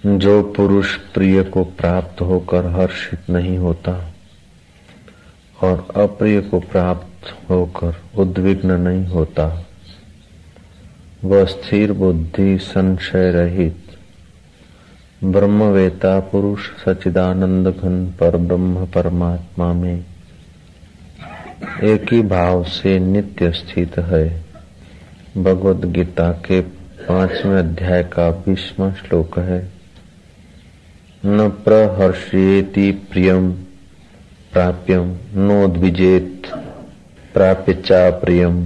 जो पुरुष प्रिय को प्राप्त होकर हर्षित नहीं होता और अप्रिय को प्राप्त होकर उद्विग्न नहीं होता, वह स्थिर बुद्धि संशय रहित ब्रह्मवेता पुरुष सच्चिदानंद घन पर ब्रह्म परमात्मा में एक ही भाव से नित्य स्थित है। भगवद गीता के 5वें अध्याय का 20वां श्लोक है। न प्रहर्षयेति प्रियम प्राप्यम नोद्विजेत प्राप्य चा प्रियम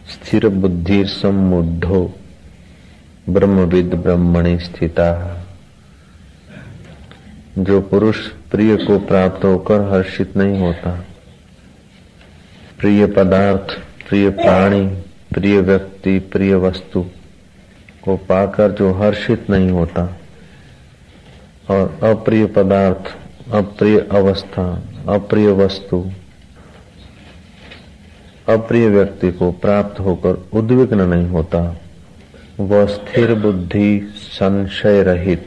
स्थिर बुद्धि सम्मुढ़ो ब्रह्मविद ब्रह्मणि स्थिता। जो पुरुष प्रिय को प्राप्त होकर हर्षित नहीं होता, प्रिय पदार्थ, प्रिय प्राणी, प्रिय व्यक्ति, प्रिय वस्तु को पाकर जो हर्षित नहीं होता और अप्रिय पदार्थ, अप्रिय अवस्था, अप्रिय वस्तु, अप्रिय व्यक्ति को प्राप्त होकर उद्विग्न नहीं होता, वह स्थिर बुद्धि संशय रहित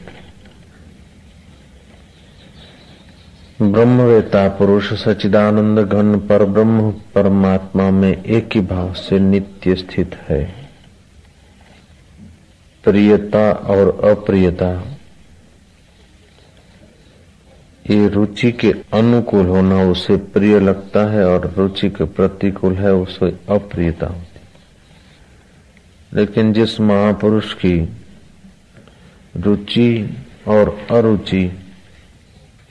ब्रह्मवेता पुरुष सच्चिदानंद घन पर ब्रह्म परमात्मा में एक ही भाव से नित्य स्थित है। प्रियता और अप्रियता ये रुचि के अनुकूल होना उसे प्रिय लगता है और रुचि के प्रतिकूल है उसे अप्रियता होती। लेकिन जिस महापुरुष की रुचि और अरुचि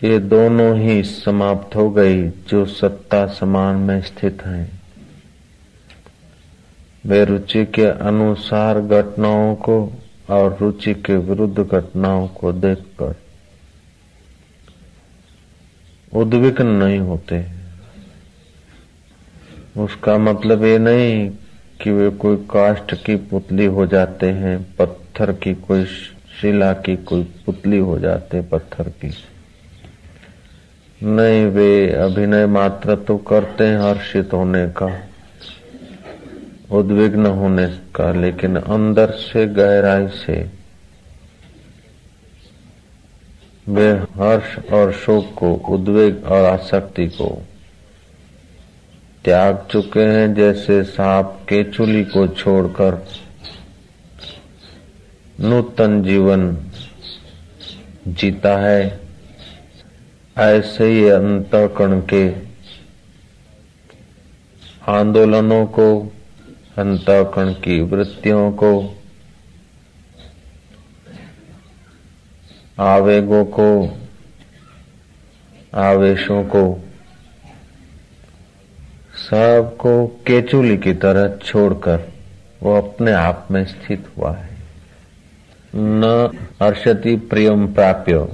ये दोनों ही समाप्त हो गई, जो सत्ता समान में स्थित हैं, वे रुचि के अनुसार घटनाओं को और रुचि के विरुद्ध घटनाओं को देखकर उद्विग्न नहीं होते। उसका मतलब ये नहीं कि वे कोई काष्ठ की पुतली हो जाते हैं, पत्थर की कोई शिला की कोई पुतली हो जाते पत्थर की। नहीं, वे अभिनय मात्र तो करते हैं हर्षित होने का, उद्विग्न होने का, लेकिन अंदर से गहराई से वे हर्ष और शोक को, उद्वेग और आसक्ति को त्याग चुके हैं। जैसे सांप केचुली को छोड़कर नूतन जीवन जीता है, ऐसे ही अंतःकरण के आंदोलनों को, अंतःकरण की वृत्तियों को, आवेगों को, आवेशों को, सबको केचुली की तरह छोड़कर वो अपने आप में स्थित हुआ है। न हर्षति प्रियम प्राप्य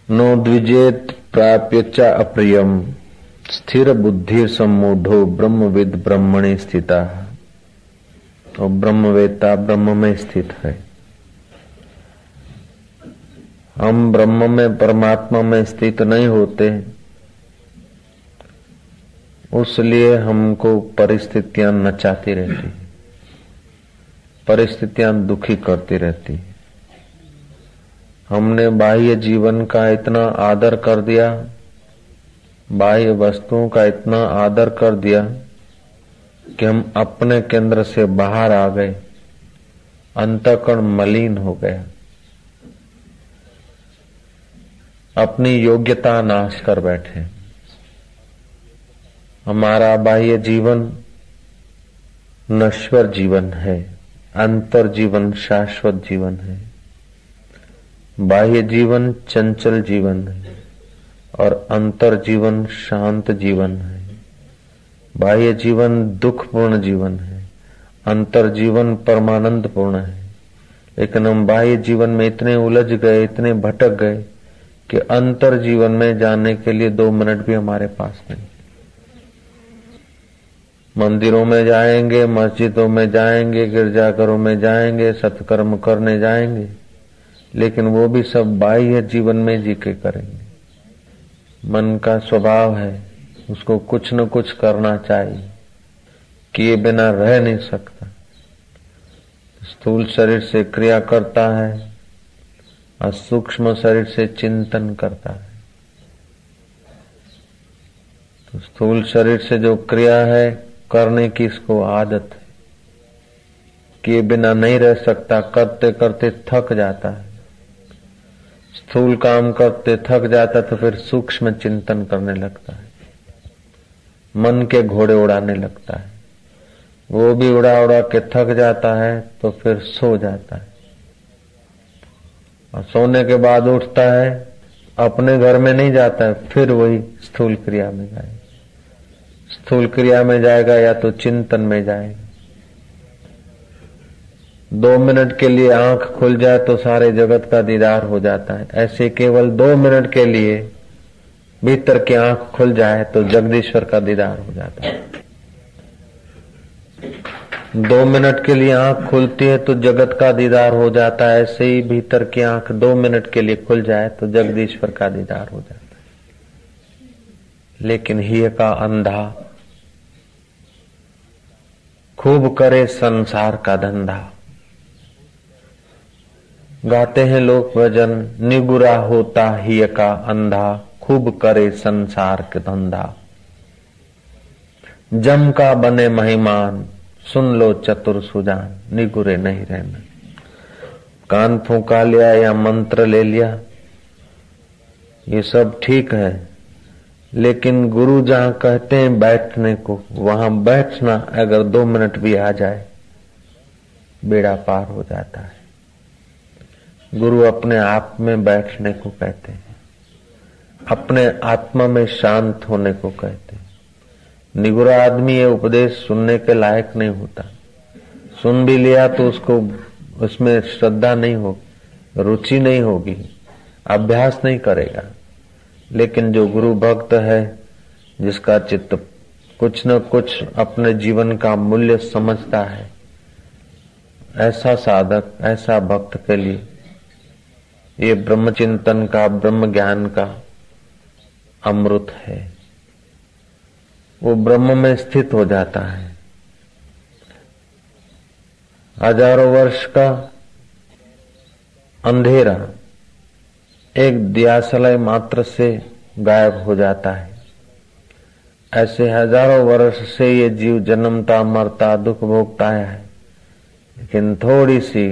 नो द्विजेत प्राप्य च अप्रियम स्थिर बुद्धि सम्मूढ़ो ब्रह्मविद ब्रह्मणि स्थिता। तो ब्रह्मवेता ब्रह्म में स्थित है। हम ब्रह्म में, परमात्मा में स्थित नहीं होते, उसलिए हमको परिस्थितियां नचाती रहती, परिस्थितियां दुखी करती रहती। हमने बाह्य जीवन का इतना आदर कर दिया, बाह्य वस्तुओं का इतना आदर कर दिया कि हम अपने केंद्र से बाहर आ गए, अंतःकरण मलिन हो गया, अपनी योग्यता नाश कर बैठे। हमारा बाह्य जीवन नश्वर जीवन है, अंतर जीवन शाश्वत जीवन है। बाह्य जीवन चंचल जीवन है और अंतर जीवन शांत जीवन है। बाह्य जीवन दुखपूर्ण जीवन है, अंतर जीवन परमानंद पूर्ण है। लेकिन हम बाह्य जीवन में इतने उलझ गए, इतने भटक गए कि अंतर जीवन में जाने के लिए 2 मिनट भी हमारे पास नहीं। मंदिरों में जाएंगे, मस्जिदों में जाएंगे, गिरजाघरों में जाएंगे, सत्कर्म करने जाएंगे, लेकिन वो भी सब बाह्य जीवन में जी के करेंगे। मन का स्वभाव है, उसको कुछ न कुछ करना चाहिए, किए बिना रह नहीं सकता। स्थूल शरीर से क्रिया करता है, और सूक्ष्म शरीर से चिंतन करता है। तो स्थूल शरीर से जो क्रिया है करने की इसको आदत है, किए बिना नहीं रह सकता, करते करते थक जाता है। स्थूल काम करते थक जाता तो फिर सूक्ष्म चिंतन करने लगता है, मन के घोड़े उड़ाने लगता है। वो भी उड़ा उड़ा के थक जाता है तो फिर सो जाता है, और सोने के बाद उठता है, अपने घर में नहीं जाता है, फिर वही स्थूल क्रिया में जाएगा। स्थूल क्रिया में जाएगा या तो चिंतन में जाएगा। 2 मिनट के लिए आंख खुल जाए तो सारे जगत का दीदार हो जाता है। ऐसे केवल 2 मिनट के लिए भीतर की आंख खुल जाए तो जगदीश्वर का दीदार हो जाता है। 2 मिनट के लिए आंख खुलती है तो जगत का दीदार हो जाता है। ऐसे ही भीतर की आंख 2 मिनट के लिए खुल जाए तो जगदीश्वर का दीदार हो जाता है। लेकिन हिय का अंधा खूब करे संसार का धंधा। गाते हैं लोग भजन, निगुरा होता हिय का अंधा, खूब करे संसार का धंधा। जम का बने महिमान, सुन लो चतुर सुजान, निगुरे नहीं रहना। कान फूंका लिया या मंत्र ले लिया, ये सब ठीक है, लेकिन गुरु जहां कहते हैं बैठने को, वहां बैठना अगर 2 मिनट भी आ जाए बेड़ा पार हो जाता है। गुरु अपने आप में बैठने को कहते हैं, अपने आत्मा में शांत होने को कहते हैं। निगुरा आदमी ये उपदेश सुनने के लायक नहीं होता। सुन भी लिया तो उसको उसमें श्रद्धा नहीं होगी, रुचि नहीं होगी, अभ्यास नहीं करेगा। लेकिन जो गुरु भक्त है, जिसका चित्त कुछ न कुछ अपने जीवन का मूल्य समझता है, ऐसा साधक, ऐसा भक्त के लिए ये ब्रह्म चिंतन का, ब्रह्म ज्ञान का अमृत है। वो ब्रह्म में स्थित हो जाता है। हजारों वर्ष का अंधेरा एक दियासलाई मात्र से गायब हो जाता है। ऐसे हजारों वर्ष से ये जीव जन्मता मरता दुख भोगता है, लेकिन थोड़ी सी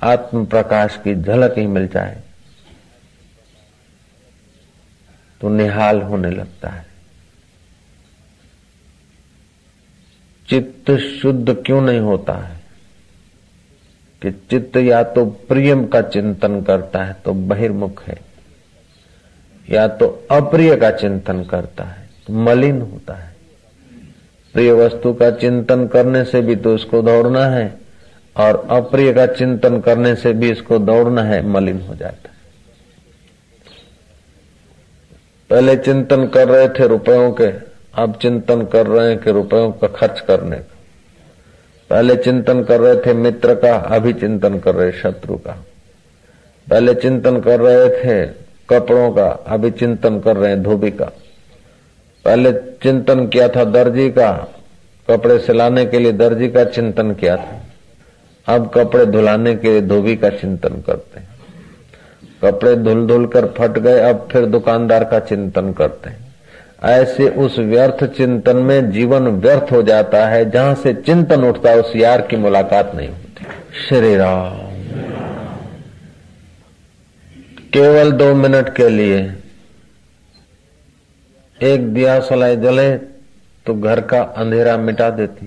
आत्म प्रकाश की झलक ही मिल जाए तो निहाल होने लगता है। चित्त शुद्ध क्यों नहीं होता है कि चित्त या तो प्रिय का चिंतन करता है तो बहिर्मुख है, या तो अप्रिय का चिंतन करता है तो मलिन होता है। प्रिय वस्तु का चिंतन करने से भी तो उसको दौड़ना है, और अप्रिय का चिंतन करने से भी इसको दौड़ना है, मलिन हो जाता है। पहले चिंतन कर रहे थे रुपयों के, अब चिंतन कर रहे हैं कि रुपयों का खर्च करने का। पहले चिंतन कर रहे थे मित्र का, अभी चिंतन कर रहे शत्रु का। पहले चिंतन कर रहे थे कपड़ों का, अभी चिंतन कर रहे हैं धोबी का। पहले चिंतन किया था दर्जी का, कपड़े सिलाने के लिए दर्जी का चिंतन किया था, अब कपड़े धुलाने के लिए धोबी का चिंतन करते हैं। कपड़े धुल धुल कर फट गए, अब फिर दुकानदार का चिंतन करते हैं। ऐसे उस व्यर्थ चिंतन में जीवन व्यर्थ हो जाता है। जहां से चिंतन उठता है उस यार की मुलाकात नहीं होती। श्री राम। केवल 2 मिनट के लिए एक दिया सलाई जले तो घर का अंधेरा मिटा देती,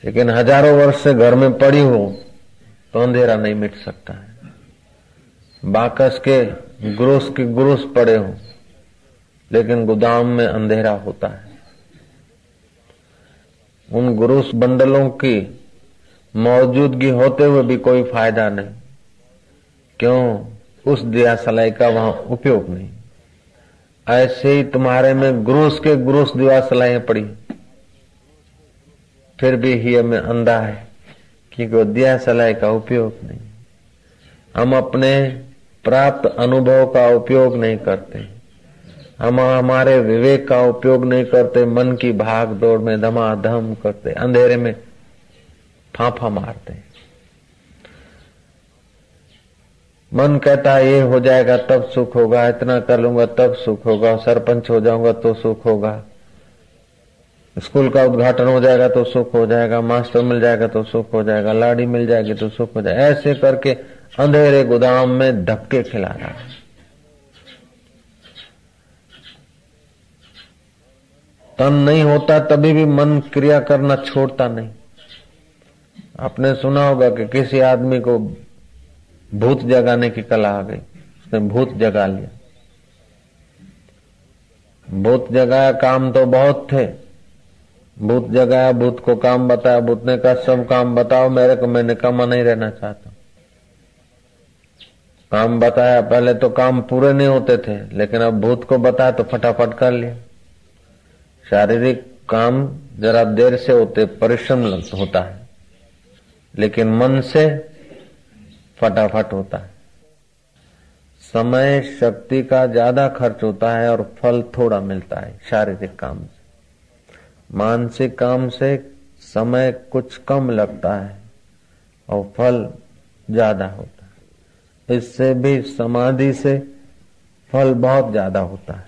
लेकिन हजारों वर्ष से घर में पड़ी हो तो अंधेरा नहीं मिट सकता है। बाकस के गुरुस पड़े हो, लेकिन गोदाम में अंधेरा होता है। उन गुरुस बंडलों की मौजूदगी होते हुए भी कोई फायदा नहीं। क्यों? उस दिया सलाई का वहां उपयोग नहीं। ऐसे ही तुम्हारे में गुरुस के गुरुस दिया सलाइयां पड़ी, फिर भी ही में अंधा है क्योंकि दिया सलाई का उपयोग नहीं। हम अपने प्राप्त अनुभव का उपयोग नहीं करते, हम हमारे विवेक का उपयोग नहीं करते, मन की भाग दौड़ में धमाधम करते, अंधेरे में फांफा मारते। मन कहता है ये हो जाएगा तब सुख होगा, इतना कर लूंगा तब सुख होगा, सरपंच हो जाऊंगा तो सुख होगा, स्कूल का उद्घाटन हो जाएगा तो सुख हो जाएगा, मास्टर मिल जाएगा तो सुख हो जाएगा, लाड़ी मिल जाएगी तो सुख हो जाएगा। ऐसे करके अंधेरे गोदाम में धक्के खिला रहा है। तन नहीं होता तभी भी मन क्रिया करना छोड़ता नहीं। आपने सुना होगा कि किसी आदमी को भूत जगाने की कला आ गई, उसने भूत जगा लिया। भूत जगाया, काम तो बहुत थे, भूत जगाया, भूत को काम बताया, भूत ने कहा सब काम बताओ मेरे को, मैं निकम्मा नहीं रहना चाहता। काम बताया, पहले तो काम पूरे नहीं होते थे, लेकिन अब भूत को बताया तो फटाफट कर लिया। शारीरिक काम जरा देर से होते, परिश्रम होता है, लेकिन मन से फटाफट होता है। समय शक्ति का ज्यादा खर्च होता है और फल थोड़ा मिलता है शारीरिक काम से। मानसिक काम से समय कुछ कम लगता है और फल ज्यादा होता है। इससे भी समाधि से फल बहुत ज्यादा होता है।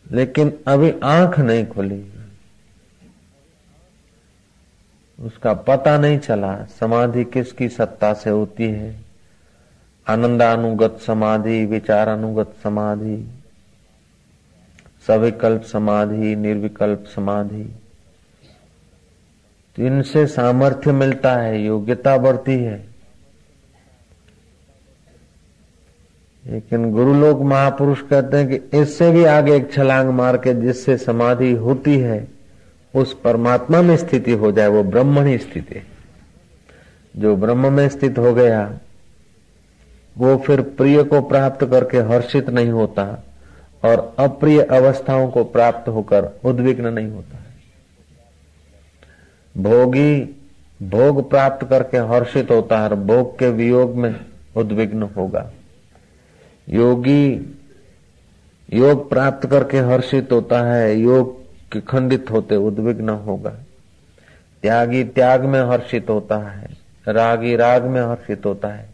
लेकिन अभी आंख नहीं खुली, उसका पता नहीं चला समाधि किसकी सत्ता से होती है। आनंदानुगत समाधि, विचारानुगत समाधि, सविकल्प समाधि, निर्विकल्प समाधि, तो इनसे सामर्थ्य मिलता है, योग्यता बढ़ती है। लेकिन गुरु लोग महापुरुष कहते हैं कि इससे भी आगे एक छलांग मार के जिससे समाधि होती है उस परमात्मा में स्थिति हो जाए, वो ब्रह्मणी स्थिति। जो ब्रह्म में स्थित हो गया वो फिर प्रिय को प्राप्त करके हर्षित नहीं होता और अप्रिय अवस्थाओं को प्राप्त होकर उद्विग्न नहीं होता है। भोगी भोग प्राप्त करके हर्षित होता है और भोग के वियोग में उद्विग्न होगा। योगी योग प्राप्त करके हर्षित होता है, योग के खंडित होते उद्विग्न होगा। त्यागी त्याग में हर्षित होता है, रागी राग में हर्षित होता है।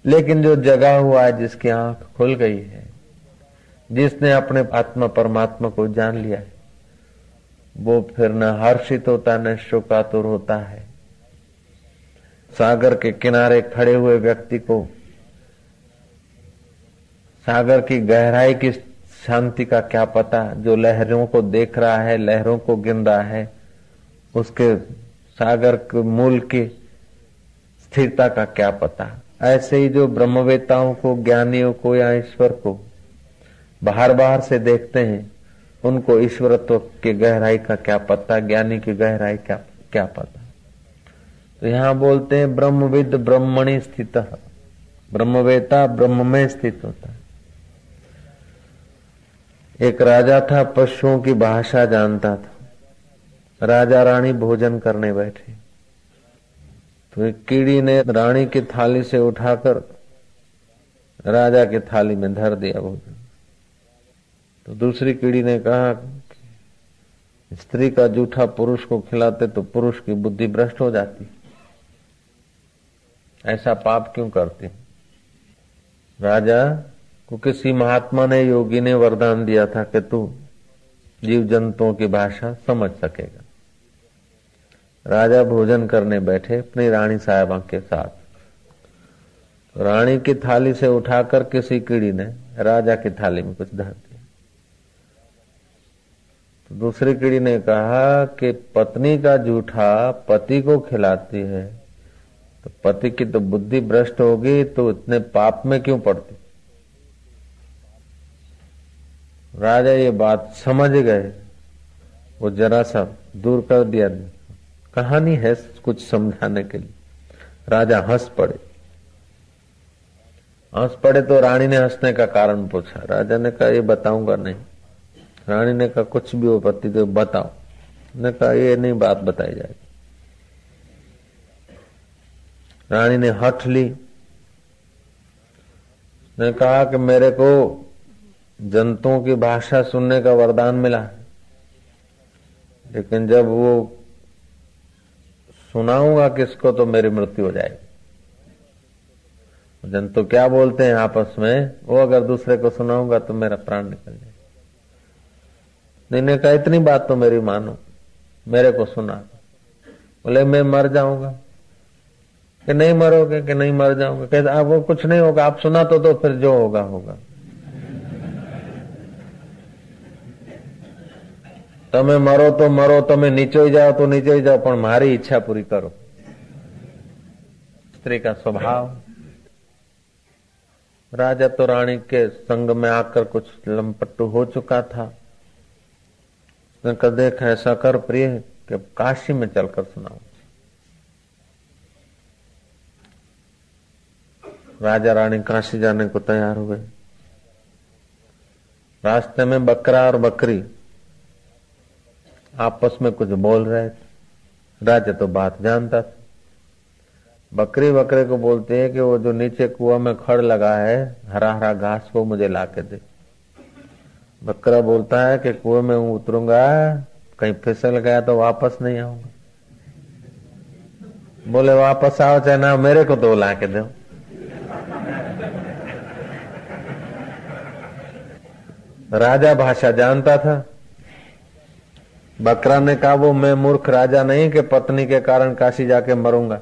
लेकिन जो जगा हुआ है, जिसकी आंख खुल गई है, जिसने अपने आत्मा परमात्मा को जान लिया है, वो फिर न हर्षित होता न शोकातुर होता है। सागर के किनारे खड़े हुए व्यक्ति को सागर की गहराई की शांति का क्या पता, जो लहरों को देख रहा है, लहरों को गिन रहा है, उसके सागर के मूल की स्थिरता का क्या पता। ऐसे ही जो ब्रह्मवेताओं को, ज्ञानियों को या ईश्वर को बाहर बाहर से देखते हैं, उनको ईश्वरत्व की गहराई का क्या पता, ज्ञानी की गहराई का क्या पता। तो यहां बोलते हैं ब्रह्मविद ब्रह्मणि स्थित, ब्रह्मवेता ब्रह्म में स्थित होता है। एक राजा था, पशुओं की भाषा जानता था। राजा रानी भोजन करने बैठे तो एक कीड़ी ने रानी की थाली से उठाकर राजा की थाली में धर दिया भोजन। तो दूसरी कीड़ी ने कहा, स्त्री का जूठा पुरुष को खिलाते तो पुरुष की बुद्धि भ्रष्ट हो जाती, ऐसा पाप क्यों करते। राजा को किसी महात्मा ने, योगी ने वरदान दिया था कि तू जीव जंतुओं की भाषा समझ सकेगा। राजा भोजन करने बैठे अपनी रानी साहिबा के साथ। रानी की थाली से उठाकर किसी कीड़ी ने राजा की थाली में कुछ धर दिया। तो दूसरी कीड़ी ने कहा कि पत्नी का जूठा पति को खिलाती है तो पति की तो बुद्धि भ्रष्ट होगी, तो इतने पाप में क्यों पड़ती। राजा ये बात समझ गए, वो जरा सा दूर कर दिया। कहानी है कुछ समझाने के लिए। राजा हंस पड़े तो रानी ने हंसने का कारण पूछा। राजा ने कहा ये बताऊंगा नहीं। रानी ने कहा कुछ भी हो पति तो बताओ। ने कहा ये नहीं बात बताई जाएगी। रानी ने हठ ली, ने कहा कि मेरे को जंतुओं की भाषा सुनने का वरदान मिला, लेकिन जब वो सुनाऊंगा किसको तो मेरी मृत्यु हो जाएगी। जन तो क्या बोलते हैं आपस में, वो अगर दूसरे को सुनाऊंगा तो मेरा प्राण निकल जाएगा। इन्होंने कहा इतनी बात तो मेरी मानो, मेरे को सुना। बोले मैं मर जाऊंगा। कि नहीं मरोगे? कि नहीं मर जाऊंगा। कहते आप वो कुछ नहीं होगा, आप सुना तो फिर जो होगा होगा। તમે મરો તો મરો, તમે નીચે जाओ तो नीचे जाओ, पर मारी इच्छा पूरी करो। स्त्री का स्वभाव। राजा तो रानी के संग में आकर कुछ लंपट्टू हो चुका था। उसने कहा देख ऐसा कर प्रिय कि काशी में चलकर सुनाओ। राजा रानी काशी जाने को तैयार हो गए। रास्ते में बकरा और बकरी आपस में कुछ बोल रहे थे। राजा तो बात जानता था। बकरी बकरे को बोलते है कि वो जो नीचे कुआं में खड़ लगा है हरा हरा घास, वो मुझे ला के दे। बकरा बोलता है कि कुएं में हूं उतरूंगा, कहीं फिसल गया तो वापस नहीं आऊंगा। बोले वापस आओ चाहे ना, मेरे को तो ला के दो। राजा भाषा जानता था। बकरा ने कहा वो मैं मूर्ख राजा नहीं कि पत्नी के कारण काशी जाके मरूंगा।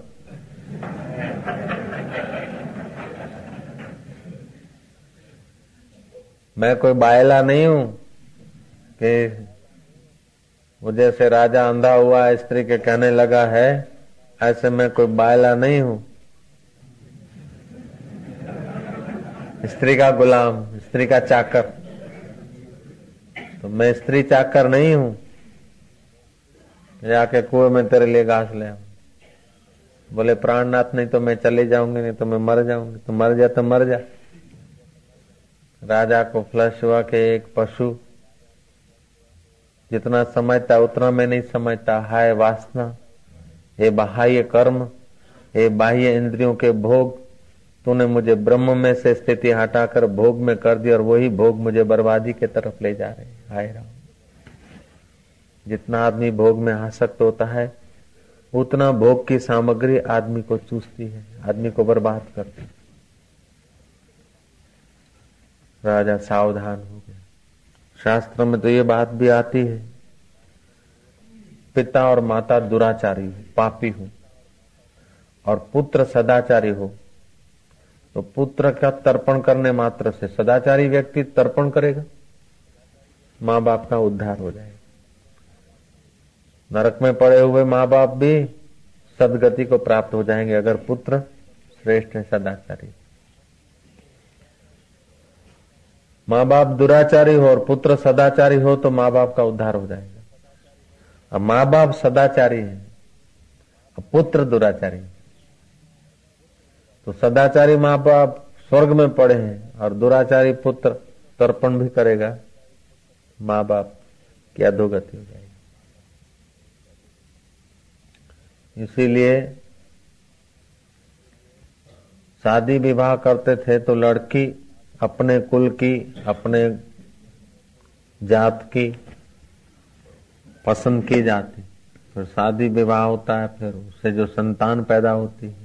मैं कोई बायला नहीं हूं कि वो जैसे राजा अंधा हुआ स्त्री के कहने लगा है, ऐसे मैं कोई बायला नहीं हूं। स्त्री का गुलाम, स्त्री का चाकर। तो मैं स्त्री चाकर नहीं हूं जाके कुएं में तेरे लिए घास ले आऊं। बोले प्राणनाथ नहीं तो मैं चले जाऊंगी, नहीं तो मैं मर जाऊंगी। तो मर जा तो मर जा। राजा को फ्लश हुआ कि एक पशु जितना समझता उतना मैं नहीं समझता। हाय वासना, हे बाह्य कर्म, हे बाह्य इंद्रियों के भोग, तूने मुझे ब्रह्म में से स्थिति हटाकर भोग में कर दी और वही भोग मुझे बर्बादी के तरफ ले जा रहे। हाय राम। जितना आदमी भोग में आसक्त होता है उतना भोग की सामग्री आदमी को चूसती है, आदमी को बर्बाद करती है। राजा सावधान हो गया। शास्त्र में तो ये बात भी आती है, पिता और माता दुराचारी हो, पापी हो, और पुत्र सदाचारी हो तो पुत्र का तर्पण करने मात्र से सदाचारी व्यक्ति तर्पण करेगा, माँ बाप का उद्धार हो जाएगा। नरक में पड़े हुए माँ बाप भी सदगति को प्राप्त हो जाएंगे अगर पुत्र श्रेष्ठ है, सदाचारी। माँ बाप दुराचारी हो और पुत्र सदाचारी हो तो माँ बाप का उद्धार हो जाएगा। अब माँ बाप सदाचारी है, अब पुत्र दुराचारी, तो सदाचारी माँ बाप स्वर्ग में पड़े हैं और दुराचारी पुत्र तर्पण भी करेगा, माँ बाप की अधोगति हो जाएगी। इसीलिए शादी विवाह करते थे तो लड़की अपने कुल की, अपने जात की पसंद की जाती। फिर शादी विवाह होता है, फिर उससे जो संतान पैदा होती है,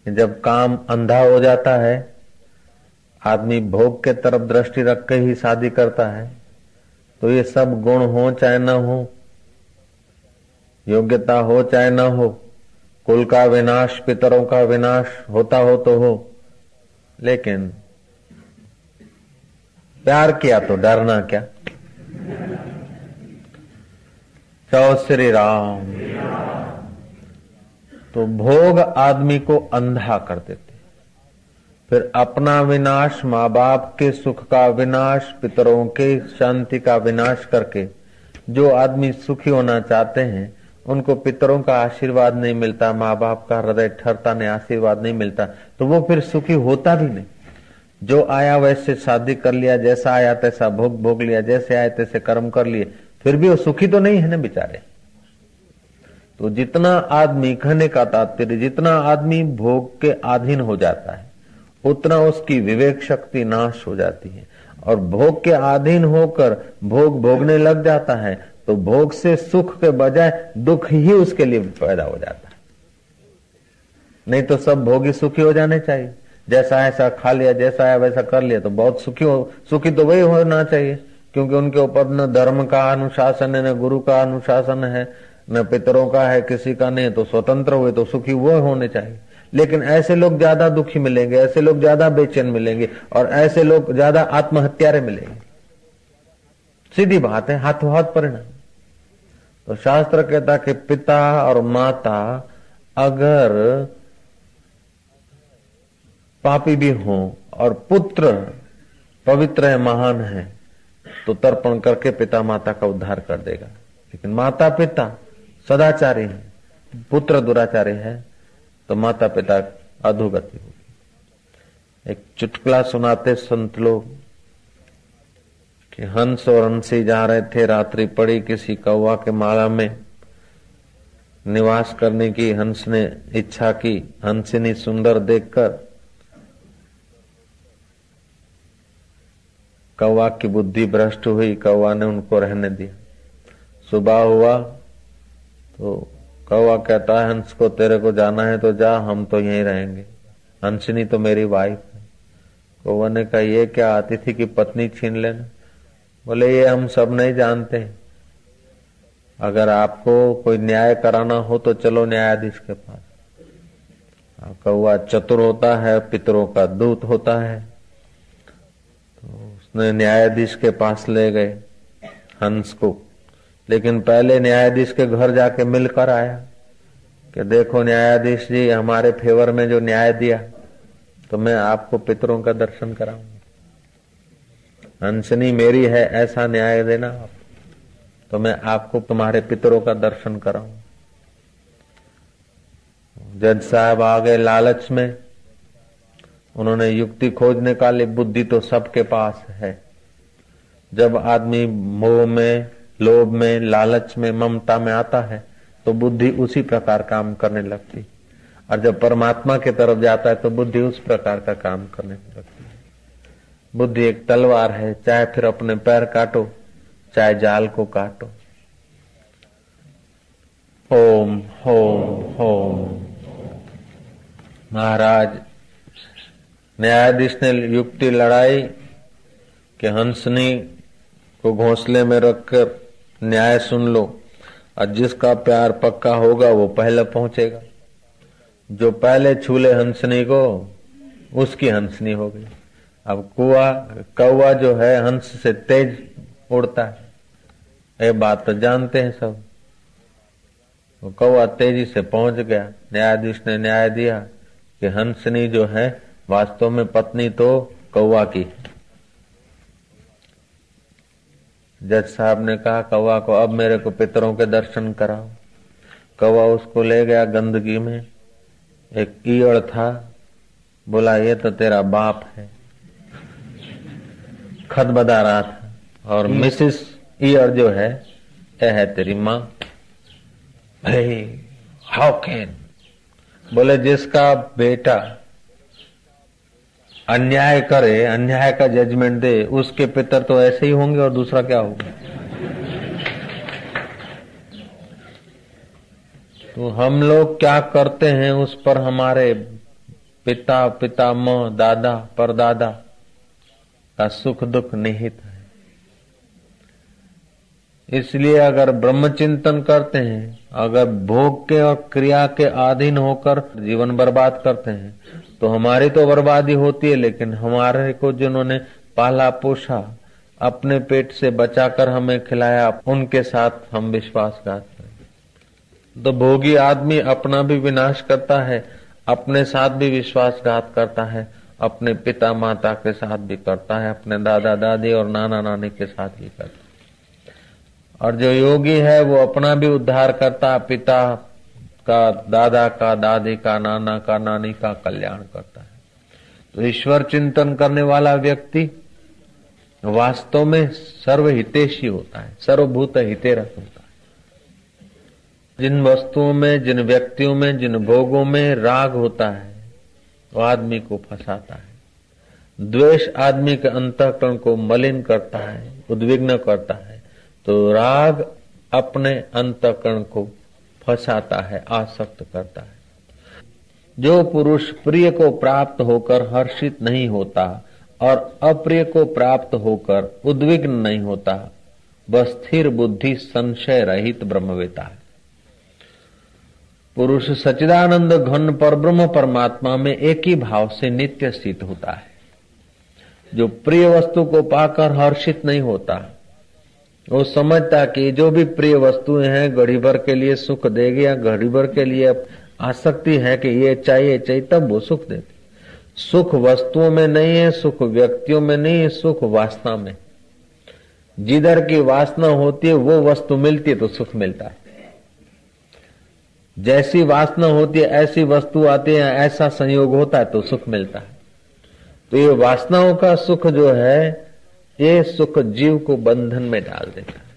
जब काम अंधा हो जाता है, आदमी भोग के तरफ दृष्टि रख के ही शादी करता है, तो ये सब गुण हो चाहे न हो, योग्यता हो चाहे न हो, कुल का विनाश, पितरों का विनाश होता हो तो हो, लेकिन प्यार किया तो डरना क्या। चौ श्री राम। तो भोग आदमी को अंधा कर देते, फिर अपना विनाश, माँ बाप के सुख का विनाश, पितरों के शांति का विनाश करके जो आदमी सुखी होना चाहते हैं उनको पितरों का आशीर्वाद नहीं मिलता, माँ बाप का हृदय ठरता नहीं, आशीर्वाद नहीं मिलता, तो वो फिर सुखी होता भी नहीं। जो आया वैसे शादी कर लिया, जैसा आया तैसा भोग भोग लिया, जैसे आए तैसे कर्म कर लिए, फिर भी वो सुखी तो नहीं है ना बेचारे। तो जितना आदमी, कहने का तात्पर्य, जितना आदमी भोग के अधीन हो जाता है उतना उसकी विवेक शक्ति नाश हो जाती है, और भोग के अधीन होकर भोग भोगने लग जाता है तो भोग से सुख के बजाय दुख ही उसके लिए पैदा हो जाता है। नहीं तो सब भोगी सुखी हो जाने चाहिए, जैसा ऐसा खा लिया, जैसा है वैसा कर लिया, तो बहुत सुखी तो वही होना चाहिए, क्योंकि उनके ऊपर न धर्म का अनुशासन है, न गुरु का अनुशासन है, न पितरों का है, किसी का नहीं, तो स्वतंत्र हुए तो सुखी वो होने चाहिए। लेकिन ऐसे लोग ज्यादा दुखी मिलेंगे, ऐसे लोग ज्यादा बेचैन मिलेंगे, और ऐसे लोग ज्यादा आत्महत्यारे मिलेंगे। सीधी बात है, हाथों हाथ परिणाम। तो शास्त्र कहता कि पिता और माता अगर पापी भी हो और पुत्र पवित्र है, महान है, तो तर्पण करके पिता माता का उद्धार कर देगा। लेकिन माता पिता सदाचारी है, पुत्र दुराचारी है, तो माता पिता अधोगति होगी। एक चुटकुला सुनाते संत लोग कि हंस और हंसी जा रहे थे, रात्रि पड़ी, किसी कौवा के माला में निवास करने की हंस ने इच्छा की। हंसिनी सुंदर देखकर कौवा की बुद्धि भ्रष्ट हुई, कौवा ने उनको रहने दिया। सुबह हुआ तो कौवा कहता है हंस को, तेरे को जाना है तो जा, हम तो यहीं रहेंगे, हंसिनी तो मेरी वाइफ है। कौवा ने कहा ये क्या अतिथि की पत्नी छीन लेना? बोले ये हम सब नहीं जानते, अगर आपको कोई न्याय कराना हो तो चलो न्यायाधीश के पास। कौवा चतुर होता है, पितरों का दूत होता है, तो उसने न्यायाधीश के पास ले गए हंस को। लेकिन पहले न्यायाधीश के घर जाके मिलकर आया कि देखो न्यायाधीश जी, हमारे फेवर में जो न्याय दिया, तो मैं आपको पितरों का दर्शन कराऊंगा। हंसनी मेरी है ऐसा न्याय देना आप, तो मैं आपको तुम्हारे पितरों का दर्शन कराऊं। जज साहब आ गए लालच में, उन्होंने युक्ति खोज निकाली। बुद्धि तो सबके पास है, जब आदमी मोह में, लोभ में, लालच में, ममता में आता है तो बुद्धि उसी प्रकार काम करने लगती, और जब परमात्मा की तरफ जाता है तो बुद्धि उस प्रकार का काम करने लगती है। बुद्धि एक तलवार है, चाहे फिर अपने पैर काटो, चाहे जाल को काटो। ओम ओम ओम। महाराज न्यायाधीश ने युक्ति लड़ाई कि हंसनी को घोंसले में रखकर न्याय सुन लो, और जिसका प्यार पक्का होगा वो पहले पहुंचेगा। जो पहले छूले हंसनी को, उसकी हंसनी हो गई। अब कौवा जो है हंस से तेज उड़ता है, ये बात तो जानते हैं सब। वो कौवा तेजी से पहुंच गया। न्यायाधीश ने न्याय दिया कि हंसनी जो है वास्तव में पत्नी तो कौवा की। जज साहब ने कहा कौवा को, अब मेरे को पितरों के दर्शन कराओ। कौवा उसको ले गया गंदगी में, एक ईयड़ था, बोला ये तो तेरा बाप है, खत बता रहा था, और मिसिस ईयड़ जो है यह है तेरी माँ। हाउ कैन, बोले जिसका बेटा अन्याय करे, अन्याय का जजमेंट दे, उसके पितर तो ऐसे ही होंगे और दूसरा क्या होगा। तो हम लोग क्या करते हैं उस पर हमारे पिता, पितामह, दादा, परदादा का सुख दुख निहित है। इसलिए अगर ब्रह्म चिंतन करते हैं, अगर भोग के और क्रिया के अधीन होकर जीवन बर्बाद करते हैं, तो हमारी तो बर्बादी होती है, लेकिन हमारे को जिन्होंने पाला पोषा, अपने पेट से बचाकर हमें खिलाया, उनके साथ हम विश्वासघात करें। तो भोगी आदमी अपना भी विनाश करता है, अपने साथ भी विश्वासघात करता है, अपने पिता माता के साथ भी करता है, अपने दादा दादी और नाना नानी के साथ भी करता है। और जो योगी है वो अपना भी उद्धार करता, पिता का, दादा का, दादी का, नाना का, नानी का कल्याण करता है। तो ईश्वर चिंतन करने वाला व्यक्ति वास्तव में सर्वहितेशी होता है, सर्वभूत हितेरत होता है। जिन वस्तुओं में, जिन व्यक्तियों में, जिन भोगों में राग होता है वो आदमी को फंसाता है। द्वेष आदमी के अंतःकरण को मलिन करता है, उद्विग्न करता है। तो राग अपने अंतःकरण को फंसाता है, आसक्त करता है। जो पुरुष प्रिय को प्राप्त होकर हर्षित नहीं होता और अप्रिय को प्राप्त होकर उद्विग्न नहीं होता, वह स्थिर बुद्धि संशय रहित ब्रह्मवेता है। पुरुष सच्चिदानंद घन परब्रह्म परमात्मा में एक ही भाव से नित्य स्थित होता है। जो प्रिय वस्तु को पाकर हर्षित नहीं होता, वो समझता कि जो भी प्रिय वस्तुएं हैं घड़ी भर के लिए सुख देगी या घड़ी भर के लिए आसक्ति है कि ये चाहिए, तब वो सुख देती। सुख वस्तुओं में नहीं है, सुख व्यक्तियों में नहीं है, सुख वासना में। जिधर की वासना होती है वो वस्तु मिलती है तो सुख मिलता है। जैसी वासना होती है ऐसी वस्तु आती है, ऐसा संयोग होता है तो सुख मिलता है। तो ये वासनाओं का सुख जो है, ये सुख जीव को बंधन में डाल देता है,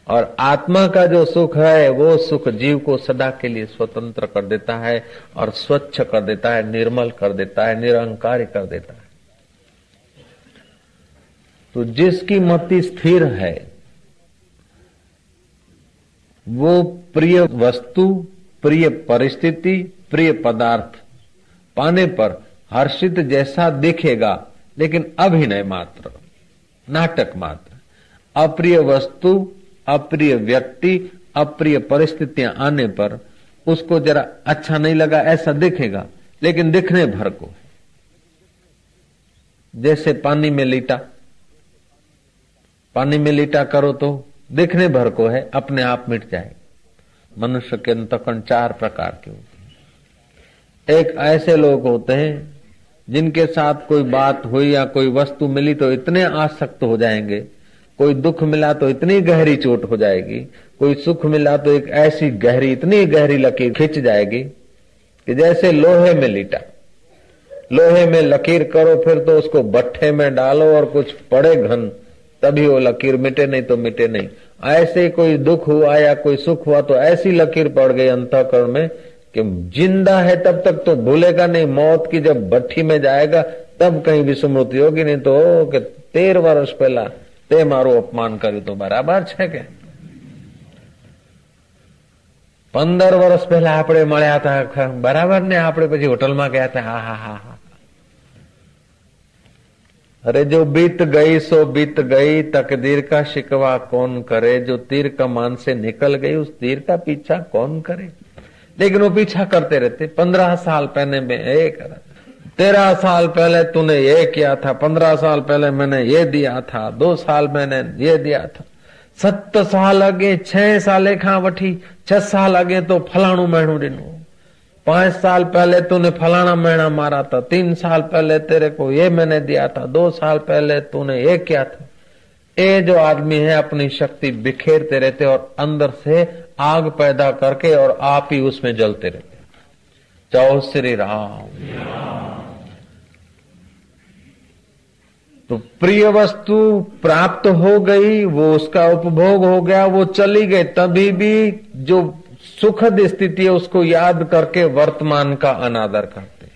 और आत्मा का जो सुख है वो सुख जीव को सदा के लिए स्वतंत्र कर देता है और स्वच्छ कर देता है, निर्मल कर देता है, निरंकारी कर देता है। तो जिसकी मति स्थिर है वो प्रिय वस्तु, प्रिय परिस्थिति, प्रिय पदार्थ पाने पर हर्षित जैसा दिखेगा, लेकिन अभिनय मात्र, नाटक मात्र। अप्रिय वस्तु, अप्रिय व्यक्ति, अप्रिय परिस्थितियां आने पर उसको जरा अच्छा नहीं लगा ऐसा दिखेगा, लेकिन दिखने भर को। जैसे पानी में लीटा करो तो दिखने भर को है, अपने आप मिट जाए। मनुष्य के अंतःकरण 4 प्रकार के होते हैं। एक ऐसे लोग होते हैं जिनके साथ कोई बात हुई या कोई वस्तु मिली तो इतने आसक्त हो जाएंगे, कोई दुख मिला तो इतनी गहरी चोट हो जाएगी, कोई सुख मिला तो एक ऐसी गहरी, इतनी गहरी लकीर खिंच जाएगी कि जैसे लोहे में लीटा। लोहे में लकीर करो फिर तो उसको भट्ठे में डालो और कुछ पड़े घन, तभी वो लकीर मिटे, नहीं तो मिटे नहीं। ऐसे कोई दुख हुआ या कोई सुख हुआ तो ऐसी लकीर पड़ गई अंतःकरण में कि जिंदा है तब तक तो भूलेगा नहीं, मौत की जब भट्ठी में जाएगा तब कहीं विस्मृति होगी, नहीं तो कि 13 वर्ष पहला ते मारो अपमान કર્યું તો બરાબર છે કે 15 વર્ષ પહેલા આપણે મળ્યા હતા બરાબર ને, આપણે પછી હોટલમાં ગયા હતા, હા હા હા હા। अरे जो बीत गई सो बीत गई, तकदीर का शिकवा कौन करे, जो तीर कमान से निकल गई उस तीर का पीछा कौन करे। लेकिन वो पीछा करते रहते। 15 साल पहले मैं ये करा, 13 साल पहले तूने ये किया था, 15 साल पहले मैंने ये दिया था, 2 साल मैंने ये दिया था, 7 साल अगे 6 साल खा वठी, 6 साल अगे तो फलाणु महीनू दिनू, 5 साल पहले तूने फलाना महीना मारा था, 3 साल पहले तेरे को ये मैंने दिया था, 2 साल पहले तूने ये किया था। ये जो आदमी है अपनी शक्ति बिखेरते रहते और अंदर से आग पैदा करके और आप ही उसमें जलते रहते। जय श्री राम। तो प्रिय वस्तु प्राप्त हो गई, वो उसका उपभोग हो गया, वो चली गई, तभी भी जो सुखद स्थिति है उसको याद करके वर्तमान का अनादर करते हैं।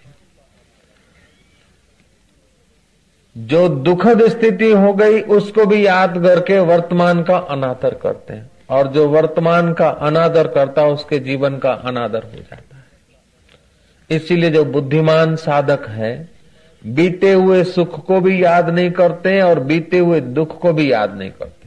जो दुखद स्थिति हो गई उसको भी याद करके वर्तमान का अनादर करते हैं, और जो वर्तमान का अनादर करता है उसके जीवन का अनादर हो जाता है। इसीलिए जो बुद्धिमान साधक है बीते हुए सुख को भी याद नहीं करते और बीते हुए दुख को भी याद नहीं करते।